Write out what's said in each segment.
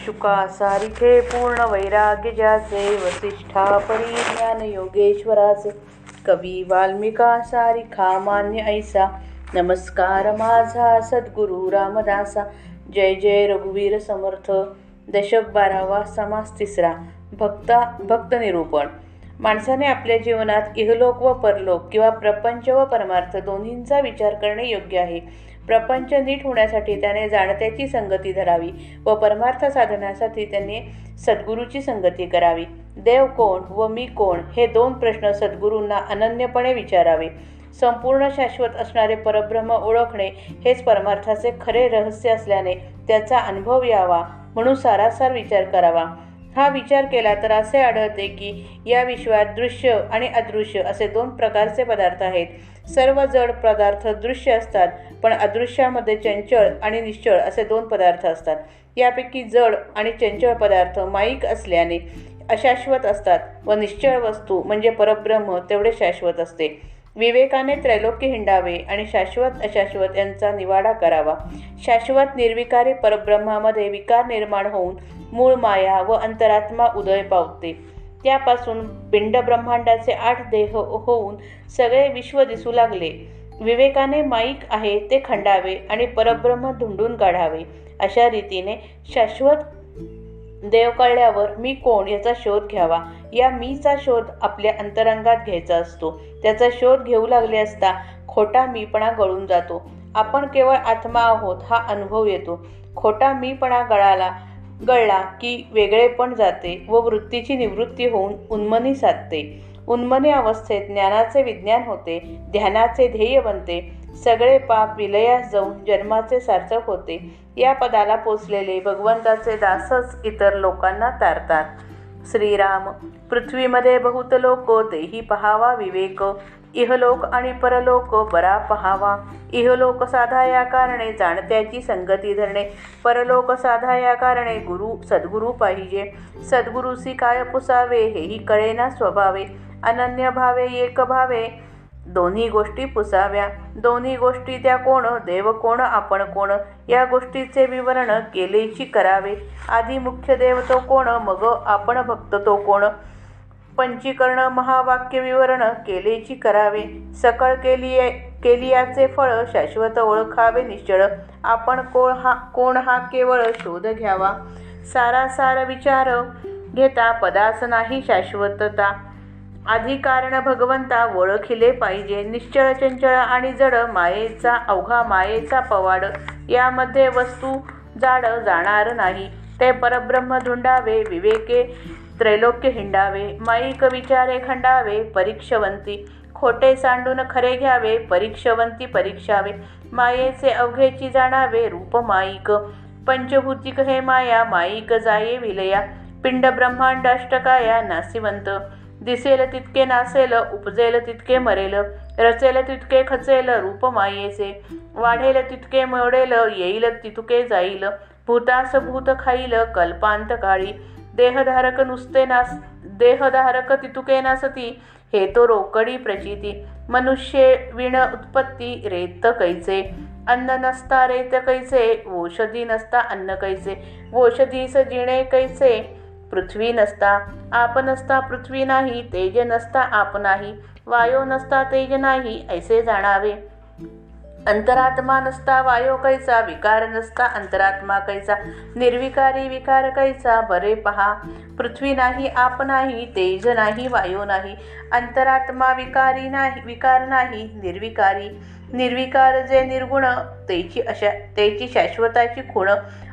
शुका सारिखे पूर्ण वैराग्य ज्याचे, वसिष्ठा परी ज्ञान योगेश्वराचे, कवी वाल्मिका सारिखा मान्य ऐसा, नमस्कार माझा सद्गुरु रामदासा. जय जय रघुवीर समर्थ. दशक 12वा समास 3. भक्त निरूपण. माणसाने आपल्या जीवनात इहलोक व परलोक किंवा प्रपंच व परमार्थ दोन्हींचा विचार करणे योग्य आहे. प्रपंच नीट होण्यासाठी त्याने जाणत्याची संगती धरावी व परमार्थ साधण्यासाठी त्याने सद्गुरूची संगती करावी. देव कोण व मी कोण हे 2 प्रश्न सद्गुरूंना अनन्यपणे विचारावे. संपूर्ण शाश्वत असणारे परब्रह्म ओळखणे हेच परमार्थाचे खरे रहस्य असल्याने त्याचा अनुभव यावा म्हणून सारासार विचार करावा. हा विचार केला तर असे आढळते की या विश्वात दृश्य आणि अदृश्य असे 2 प्रकारचे पदार्थ आहेत. सर्व जड पदार्थ दृश्य असतात, पण अदृश्यामध्ये चंचळ आणि निश्चळ असे 2 पदार्थ असतात. यापैकी जड आणि चंचळ पदार्थ माईक असल्याने अशाश्वत असतात व निश्चळ वस्तू म्हणजे परब्रह्म तेवढे शाश्वत असते. विवेकाने त्रैलोक्य हिंडावे आणि शाश्वत अशाश्वत यांचा निवाडा करावा. शाश्वत निर्विकारी परब्रह्मामध्ये विकार निर्माण होऊन मूळ माया व अंतरात्मा उदय पावते. त्यापासून पिंड ब्रह्मांडाचे 8 देह होऊन सगळे विश्व दिसू लागले. विवेकाने माईक आहे ते खंडावे आणि परब्रह्म धुंडून काढावे. अशा रीतीने शाश्वत देव कळल्यावर मी कोण याचा शोध घ्यावा. या मीचा शोध आपल्या अंतरंगात घ्यायचा असतो. त्याचा शोध घेऊ लागले असता खोटा मीपणा गळून जातो. आपण केवळ आत्मा आहोत हा अनुभव येतो. खोटा मीपणा गळला की वेगळेपण जाते व वृत्तीची निवृत्ती होऊन उन्मनी साधते. उन्मनी अवस्थेत ज्ञानाचे विज्ञान होते, ध्यानाचे ध्येय बनते. सगळे पाप विलयास जाऊन जन्माचे सार्थक होते. या पदाला पोचलेले भगवंताचे दासच इतर लोकांना तारतात. श्रीराम. पृथ्वीमध्ये बहुत लोक तेही पहावा विवेक, इहलोक आणि परलोक बरा पहावा. इहलोक साधा या कारणे जाणत्याची संगती धरणे, परलोक साधा या कारणे सद्गुरू पाहिजे. सद्गुरूसी काय पुसावे हेही कळेना स्वभावे, अनन्य भावे एक भावे दोन्ही गोष्टी पुसाव्या. दोन्ही गोष्टी त्या कोण, देव कोण आपण कोण या गोष्टीचे विवरण केलेची करावे. आधी मुख्य देव तो कोण, मग आपण भक्त तो कोण. पंचीकरण महावाक्य विवरण केलेची करावे. सकळ केलियाचे फळ शाश्वत ओळखावे निश्चळ. आपण कोण हा केवळ शोध घ्यावा. सारासार विचार घेता पदास नाही शाश्वतता. आधी कारण भगवंता ओळखिले पाहिजे. निश्चळ चंचळ आणि जड मायेचा अवघा मायेचा पवाड, यामध्ये वस्तू जाड जाणार नाही. ते परब्रह्म धुंडावे. विवेके त्रैलोक्य हिंडावे. माईक विचारे खंडावे परीक्षवंती. खोटे सांडून खरे घ्यावे परीक्षवंती परीक्षावे. मायेचे अवघेची जाणावे रूप माईक. पंचभूतिक हे माया माईक जाये विलया. पिंड ब्रह्मांड अष्टकाया नासिवंत. दिसेल तितके नासेल, उपजेल तितके मरेल, रचेल तितके खचेल रूप मायेचे. वाढेल तितके मोडेल, येईल तितके जाईल, भूतास भूत खाईल कल्पांत काळी. देहधारक तितुके नासती, हे तो रोकडी प्रचिती. मनुष्य विण उत्पत्ती रेत कैचे, अन्न नसता रेत कैचे, औषधी नसता अन्न कैचे, औषधीस जिणे कैचे, पृथ्वी नसता आप नसता पृथ्वी नाही, तेज नसता आप नाही, वायो नसता तेज नाही ऐसे जाणावे. अंतरात्मा नसता वायो कैसा, विकार नसता अंतरात्मा कैसा, निर्विकारी विकार कैसा बरे पहा. पृथ्वी नाही आप नाही, तेज नाही वायो नाही, अंतरात्मा विकार नाही निर्विकारी. निर्विकार जे निर्गुण तेची शाश्वताची खूण.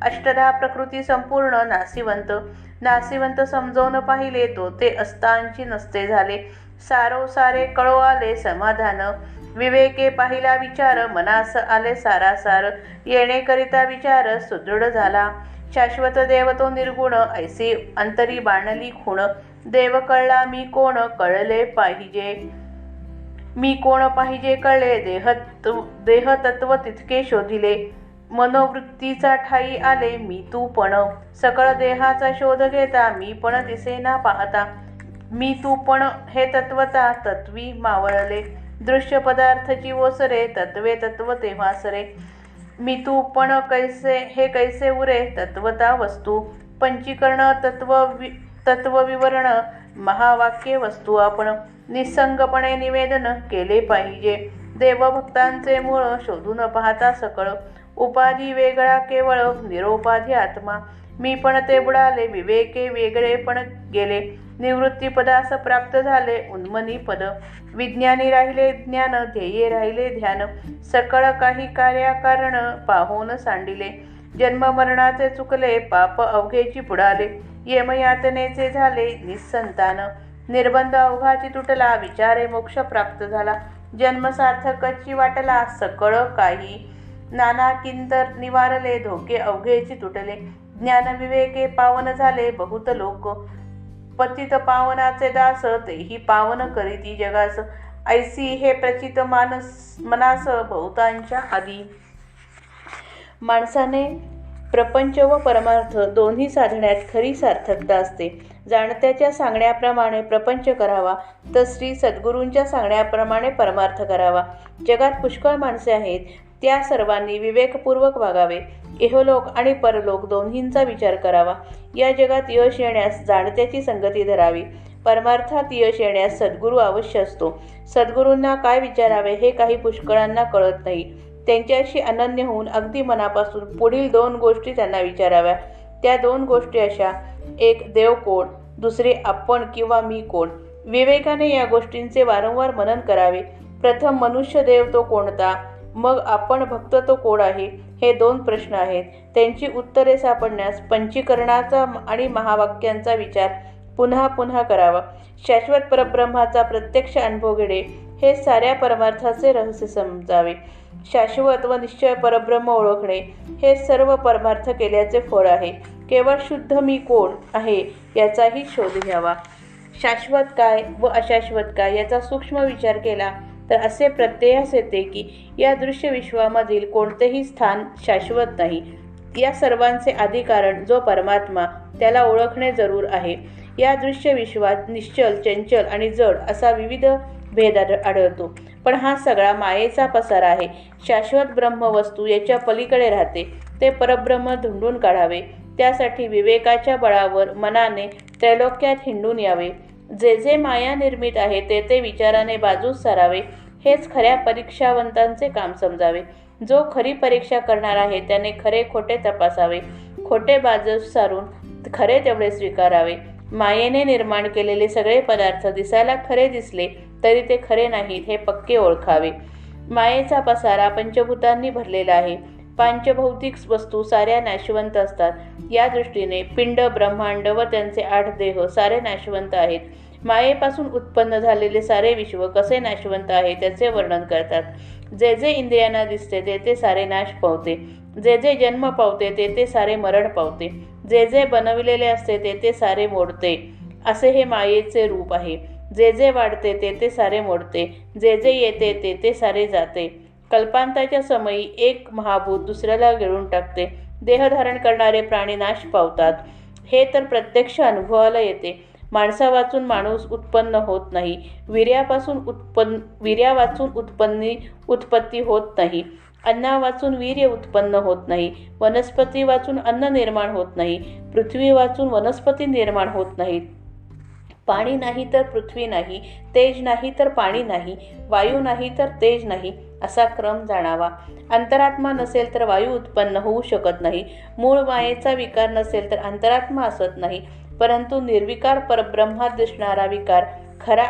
अष्टधा प्रकृती संपूर्ण नासिवंत. नासिवंत समजवून पाहिले तो ते अस्तांची नसते झाले. सारे कळो आले समाधान. विवेके पाहिला विचार मनास आले सारासार. येणेकरिता विचार सुदृढ झाला. शाश्वत देव तो निर्गुण ऐसी अंतरी बाणली खूण. देव कळला मी कोण कळले पाहिजे. मी कोण पाहिजे कळले. देह तत्व तितके शोधिले. मनोवृत्तीचा ठाई आले मी तू पण. सकळ देहाचा शोध घेता मी पण दिसेना पाहता. मी तू पण हे तत्वता तत्वी मावळले. दृश्य पदार्थची ओसरे तत्वे तत्व तेव्हा सरे. मी तू पण कैसे हे कैसे उरे तत्वता वस्तू. पंचीकरण तत्वविवरण महावाक्य वस्तू आपण निसंगपणे निवेदन केले पाहिजे. देवभक्तांचे मूळ शोधून पाहता सकळ उपाधी वेगळा केवळ निरोपाधी आत्मा. मी पण ते बुडाले विवेके वेगळे पण गेले निवृत्ती पदास प्राप्त झाले उन्मनी पद. विज्ञानी राहिले ज्ञान ध्येये राहिले ध्यान सकळ काही कार्याकारण पाहून सांडिले. जन्म मरणाचे चुकले पाप अवघेची बुडाले यमयातनेचे झाले निस्संतान. निर्बंध अवघाची तुटला विचारे मोक्ष प्राप्त झाला जन्म सार्थकची वाटला सकळ काही. नाना किंतर निवारले धोके अवघेची तुटले ज्ञान विवेके पावन झाले बहुत लोक. पतित पावनाचे दास तेही पावन करीती जगास ऐसी हे प्रचित मनास बहुतांच्या आधी. माणसाने प्रपंच व परमार्थ दोन्ही साधण्यात खरी सार्थकता असते. जाणत्याच्या सांगण्याप्रमाणे प्रपंच करावा तर श्री सद्गुरूंच्या सांगण्याप्रमाणे परमार्थ करावा. जगात पुष्कळ माणसे आहेत त्या सर्वांनी विवेकपूर्वक वागावे. इहलोक आणि परलोक दोन्हींचा विचार करावा. या जगात यश येण्यास जाणत्याची संगती धरावी. परमार्थात यश येण्यास सद्गुरू अवश्य असतो. सद्गुरूंना काय विचारावे हे काही पुष्कळांना कळत नाही. त्यांच्याशी अनन्य होऊन अगदी मनापासून पुढील 2 गोष्टी त्यांना विचाराव्या. त्या 2 गोष्टी अशा, एक देव कोण, दुसरी आपण किंवा मी कोण. विवेकाने या गोष्टींचे वारंवार मनन करावे. प्रथम मनुष्य देव तो कोणता, मग आपण भक्त तो कोण आहे, हे 2 प्रश्न आहेत. त्यांची उत्तरे सापडण्यास पंचीकरणाचा आणि महावाक्यांचा विचार पुन्हा पुन्हा करावा. शाश्वत परब्रह्माचा प्रत्यक्ष अनुभव घेणे हे साऱ्या परमार्थाचे रहस्य समजावे. शाश्वत व निश्चय परब्रह्म ओळखणे हे सर्व परमार्थ केल्याचे फळ आहे. केवळ शुद्ध मी कोण आहे याचाही शोध घ्यावा. शाश्वत काय व अशाश्वत काय याचा सूक्ष्म विचार केला तर असे प्रत्ययास येते की या दृश्य विश्वामधील कोणतेही स्थान शाश्वत नाही. या सर्वांचे आदिकारण जो परमात्मा त्याला ओळखणे जरूर आहे. या दृश्य विश्वात निश्चल, चंचल आणि जड असा विविध भेद आढळतो. पण हा सगळा मायेचा पसारा आहे. शाश्वत ब्रह्मवस्तू याच्या पलीकडे राहते. ते परब्रह्म धुंडून काढावे. त्यासाठी विवेकाच्या बळावर मनाने त्रैलोक्यात हिंडून यावे. जे जे माया निर्मित आहे ते ते विचाराने बाजूस सारावे. हेच खऱ्या परीक्षावंतांचे काम समजावे. जो खरी परीक्षा करणार आहे त्याने खरे खोटे तपासावे. खोटे बाजूस सारून खरे तेवढे स्वीकारावे. मायेने निर्माण केलेले सगळे पदार्थ दिसायला खरे दिसले तरी ते खरे नाहीत हे पक्के ओळखावे. मायेचा पसारा पंचभूतांनी भरलेला आहे. पांचभौतिक वस्तू साऱ्या नाशवंत असतात. या दृष्टीने पिंड, ब्रह्मांड व त्यांचे 8 देह सारे नाशवंत आहेत. मायेपासून उत्पन्न झालेले सारे विश्व कसे नाशवंत आहे त्याचे वर्णन करतात. जे जे इंद्रियांना दिसते ते ते सारे नाश पावते. जे जे जन्म पावते ते ते सारे मरण पावते. जे जे बनविलेले असते ते ते सारे मोडते. असे हे मायेचे रूप आहे. जे जे वाढते ते ते सारे मोडते. जे जे येते ते ते सारे जाते. कल्पांताच्या समयी एक महाभूत दुसऱ्याला गिळून टाकते. देह धारण करणारे प्राणी नाश पावतात. हे तर प्रत्यक्ष अनुभवाला येते. माणसा वाचून माणूस उत्पन्न होत नाही. वीर्यावाचून उत्पत्ती होत नाही. अन्ना वाचून वीर्य उत्पन्न होत नाही. वनस्पती वाचून अन्न निर्माण होत नाही. पृथ्वी वाचून वनस्पती निर्माण होत नाहीत. पाणी नाही तर पृथ्वी नाही. तेज नाही तर पाणी नाही. वायू नाही तर तेज नाही. असा क्रम जाणावा. अंतरात्मा नसेल तर वायू उत्पन्न होऊ शकत नाही. मूळ मायेचा विकार नसेल तर अंतरात्मा असत नाही. परंतु निर्विकार परब्रह्मात दिसणारा विकार खरा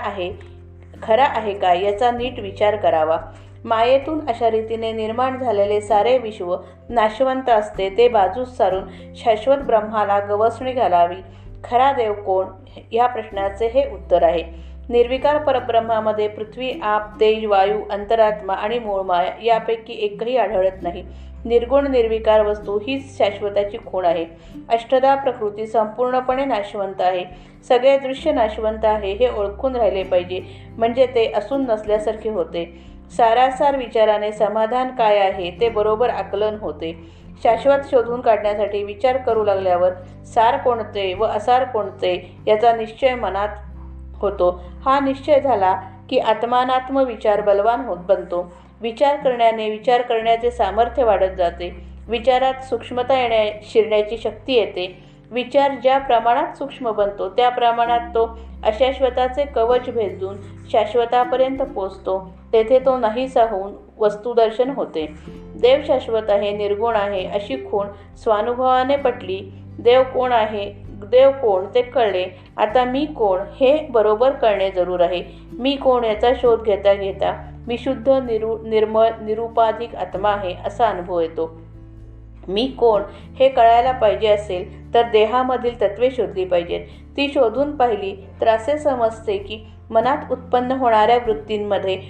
आहे का याचा नीट विचार करावा. मायेतून अशा रीतीने निर्माण झालेले सारे विश्व नाशवंत असते. ते बाजूस सारून शाश्वत ब्रह्माला गवसणी घालावी. खरा देव कोण या प्रश्नाचे हे उत्तर आहे. निर्विकार परब्रह्मामध्ये पृथ्वी, आप, तेज, वायू, अंतरात्मा आणि मूळ माया यापैकी एकही आढळत नाही. निर्गुण निर्विकार वस्तू हीच शाश्वताची खूण आहे. अष्टधा प्रकृती संपूर्णपणे नाशवंत आहे. सगळे दृश्य नाशवंत आहे हे ओळखून राहिले पाहिजे. म्हणजे ते असून नसल्यासारखे होते. सारासार विचाराने समाधान काय आहे ते बरोबर आकलन होते. शाश्वत शोधून काढण्यासाठी विचार करू लागल्यावर सार कोणते व असार कोणते याचा निश्चय मनात होतो. हा निश्चय झाला की आत्मानात्म विचार बलवान बनतो. विचार करण्याने विचार करण्याचे सामर्थ्य वाढत जाते. विचारात सूक्ष्मता शिरण्याची शक्ती येते. विचार ज्या प्रमाणात सूक्ष्म बनतो त्या प्रमाणात तो अशाश्वताचे कवच भेदून शाश्वतापर्यंत पोचतो. तेथे तो नाहीसा होऊन वस्तुदर्शन होते. देव शाश्वत आहे, निर्गुण आहे अशी खूण स्वानुभवाने पटली. देव कोण ते कळले. आता मी कोण हे बरोबर कळणे जरूर आहे. मी कोण याचा शोध घेता घेता मी शुद्ध निर्मळ निरुपाधिक आत्मा आहे असा अनुभव येतो. मी कोण हे कळायला पाहिजे असेल तर देहामधील तत्वे शोधली पाहिजेत. ती शोधून पाहिली तर असे समजते की मनात उत्पन्न होणाऱ्या वृत्तींमध्ये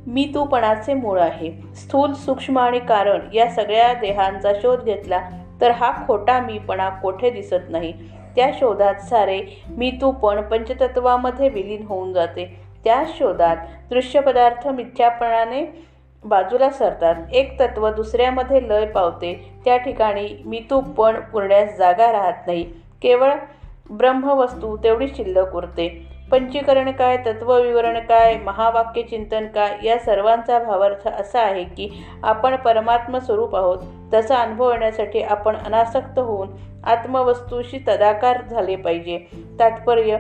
मी तूपणाचे मूळ आहे. स्थूल, सूक्ष्म आणि कारण या सगळ्या देहांचा शोध घेतला तर हा खोटा मीपणा कोठे दिसत नाही. त्या शोधात सारे मी तूपण पंचतत्वामध्ये विलीन होऊन जाते. त्या शोधात दृश्य पदार्थ मिथ्यापणाने बाजूला सरतात. एक तत्व दुसऱ्यामध्ये लय पावते. त्या ठिकाणी मी तूपण पुरण्यास जागा राहत नाही. केवळ ब्रह्मवस्तू तेवढी शिल्लक उरते. पंचीकरण काय, तत्वविवरण काय, महावाक्य चिंतन काय या सर्वांचा भावार्थ असा आहे की आपण परमात्म स्वरूप आहोत. तसा अनुभव येण्यासाठी आपण अनासक्त होऊन आत्मवस्तूशी तदाकार झाले पाहिजे. तात्पर्य,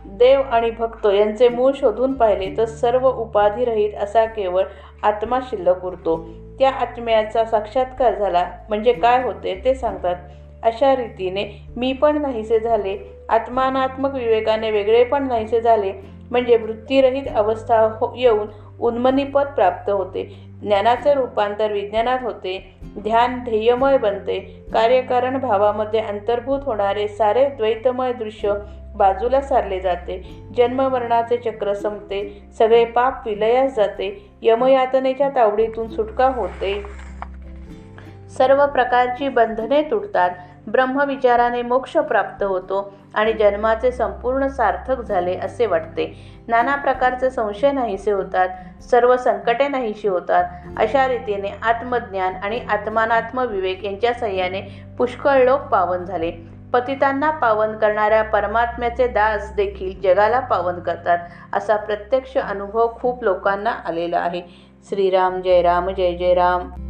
देव आणि भक्त यांचे मूळ शोधून पाहिले तर सर्व उपाधिरहित असा केवळ आत्मा शिल्लक उरतो. त्या आत्म्याचा साक्षात्कार झाला म्हणजे काय होते ते सांगतात. अशा रीतीने मी पण नाहीसे झाले, आत्मानात्मक विवेकाने वेगळे पण नाहीसे झाले म्हणजे वृत्तीरहित अवस्था येऊन उन्मनीपद प्राप्त होते. ज्ञानाचे रूपांतर विज्ञानात होते. ध्यान ध्येयमय बनते. कार्यकारण भावामध्ये अंतर्भूत होणारे सारे द्वैतमय दृश्य बाजूला सारले जाते. जन्ममरणाचे चक्र संपते. सगळे पाप विलयास जाते. यमयातनेच्या तावडीतून सुटका होते. सर्व प्रकारची बंधने तुटतात. ब्रह्मविचाराने मोक्ष प्राप्त होतो आणि जन्माचे संपूर्ण सार्थक झाले असे वाटते. नाना प्रकारचे संशय नाहीसे होतात. सर्व संकटे नाहीशी होतात. अशा रीतीने आत्मज्ञान आणि आत्मानात्म विवेक यांच्या सहाय्याने पुष्कळ लोक पावन झाले. पतितांना पावन करणाऱ्या परमात्म्याचे दास देखील जगाला पावन करतात असा प्रत्यक्ष अनुभव खूप लोकांना आलेला आहे. श्रीराम जय राम, जय जय राम.